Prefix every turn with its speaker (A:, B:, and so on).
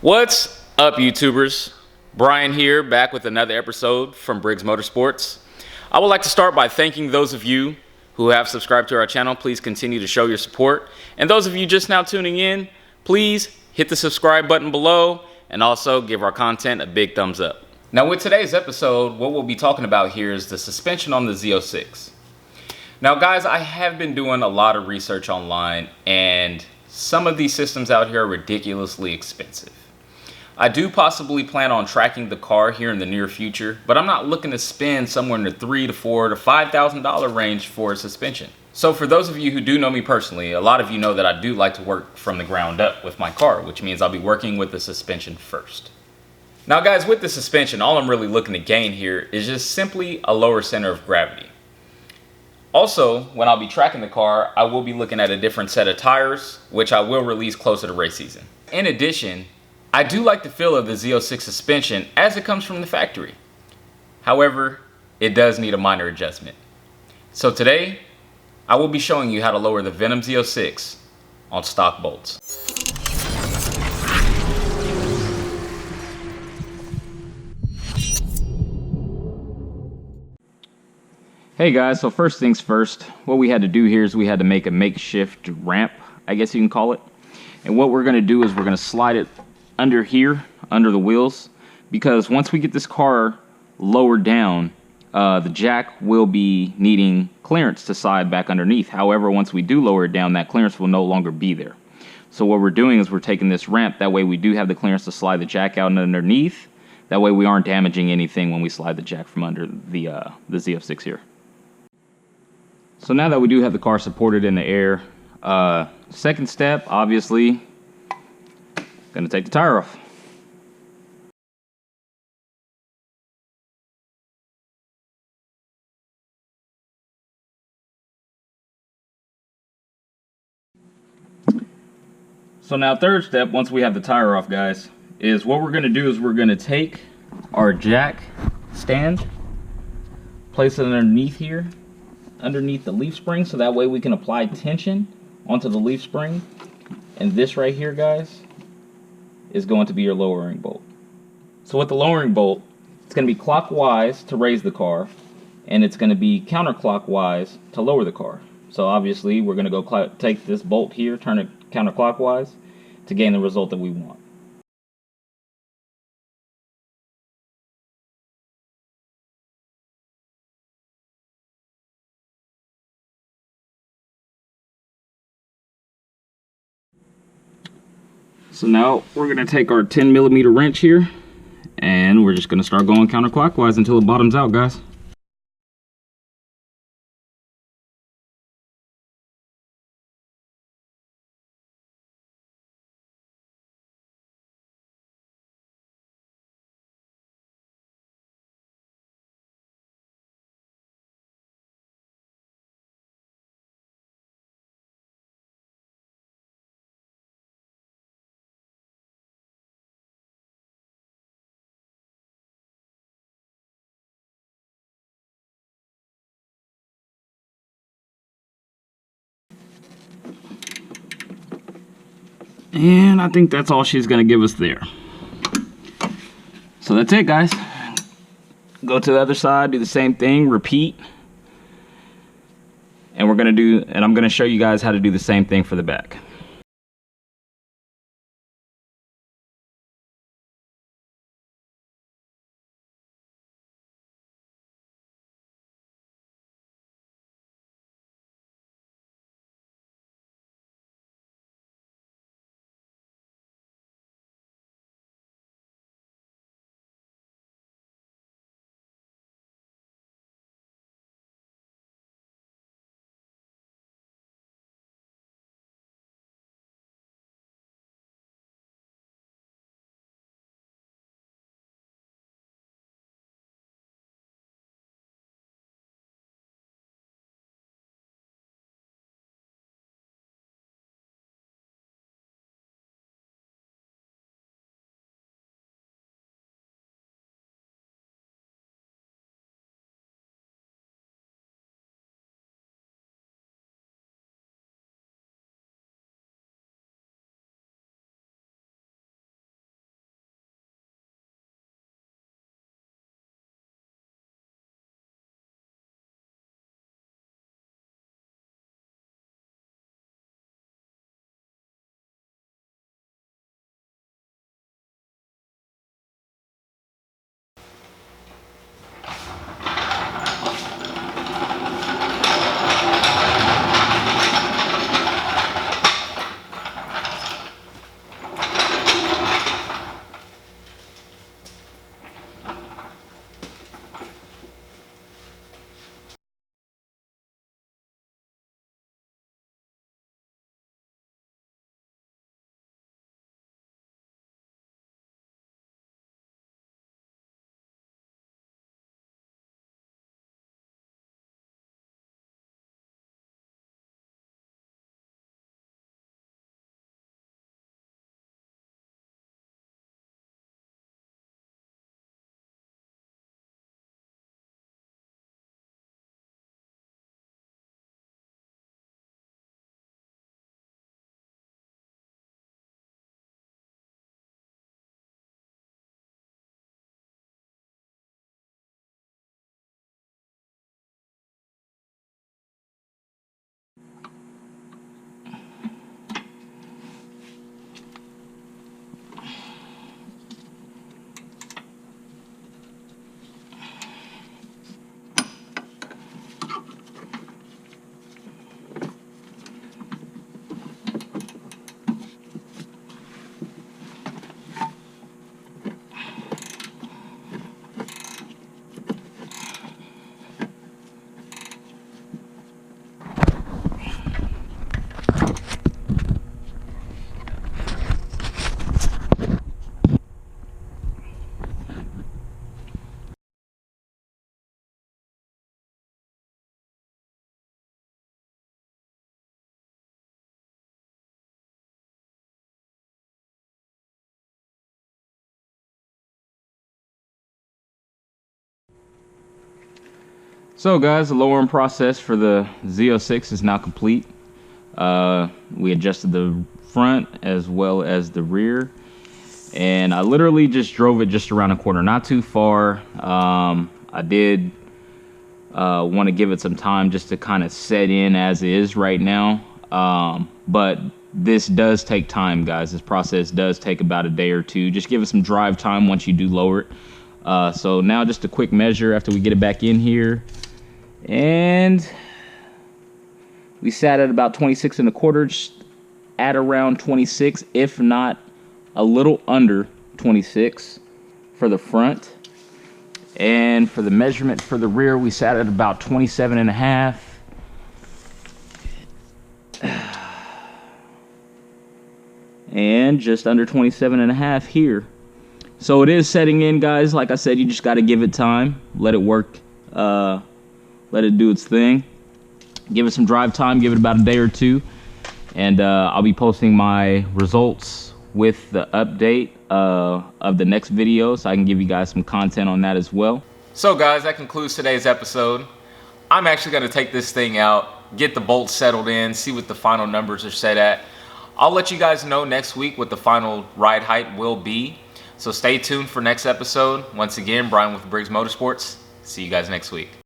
A: What's up, YouTubers? Brian here, back with another episode from Briggs Motorsports. I would like to start by thanking those of you who have subscribed to our channel. Please continue to show your support. And those of you just now tuning in, please hit the subscribe button below and also give our content a big thumbs up. Now, with today's episode, what we'll be talking about here is the suspension on the Z06. Now, guys, I have been doing a lot of research online, and some of these systems out here are ridiculously expensive. I do possibly plan on tracking the car here in the near future, but I'm not looking to spend somewhere in the $3,000 to $4,000 to $5,000 range for a suspension. So for those of you who do know me personally, a lot of you know that I do like to work from the ground up with my car, which means I'll be working with the suspension first. Now, guys, with the suspension, all I'm really looking to gain here is just simply a lower center of gravity. Also, when I'll be tracking the car, I will be looking at a different set of tires, which I will release closer to race season. In addition, I do like the feel of the Z06 suspension as it comes from the factory. However, it does need a minor adjustment. So today, I will be showing you how to lower the Venom Z06 on stock bolts. Hey guys, so first things first, what we had to do here is we had to make a makeshift ramp, I guess you can call it. And what we're going to do is we're going to slide it under here, under the wheels, because once we get this car lowered down, the jack will be needing clearance to slide back underneath. However, once we do lower it down, that clearance will no longer be there. So what we're doing is we're taking this ramp, that way we do have the clearance to slide the jack out underneath. That way we aren't damaging anything when we slide the jack from under the Z06 here. So now that we do have the car supported in the air, second step, obviously, gonna take the tire off. So now third step, once we have the tire off, guys, is what we're gonna do is we're gonna take our jack stand, place it underneath here, underneath the leaf spring, so that way we can apply tension onto the leaf spring. And this right here, guys, is going to be your lowering bolt. So with the lowering bolt, it's going to be clockwise to raise the car, and it's going to be counterclockwise to lower the car. So obviously we're going to go take this bolt here, turn it counterclockwise to gain the result that we want. So now we're going to take our 10mm wrench here, and we're just going to start going counterclockwise until it bottoms out, guys. And I think that's all she's going to give us there. So that's it, guys. Go to the other side, do the same thing, repeat. And I'm going to show you guys how to do the same thing for the back. So guys, the lowering process for the Z06 is now complete. We adjusted the front as well as the rear, and I literally just drove it just around the corner, not too far. I did want to give it some time just to kind of set in as is right now, but this does take time, guys. This process does take about a day or two. Just give it some drive time once you do lower it. So now just a quick measure after we get it back in here, and we sat at about 26 1/4, just at around 26, if not a little under 26 for the front. And for the measurement for the rear, we sat at about 27 1/2. And just under 27 1/2 here. So it is setting in, guys. Like I said, you just got to give it time, let it work, let it do its thing. Give it some drive time, give it about a day or two, and I'll be posting my results with the update of the next video, so I can give you guys some content on that as well. So guys, that concludes today's episode. I'm actually going to take this thing out, get the bolts settled in, see what the final numbers are set at. I'll let you guys know next week what the final ride height will be. So stay tuned for next episode. Once again, Brian with Briggs Motorsports. See you guys next week.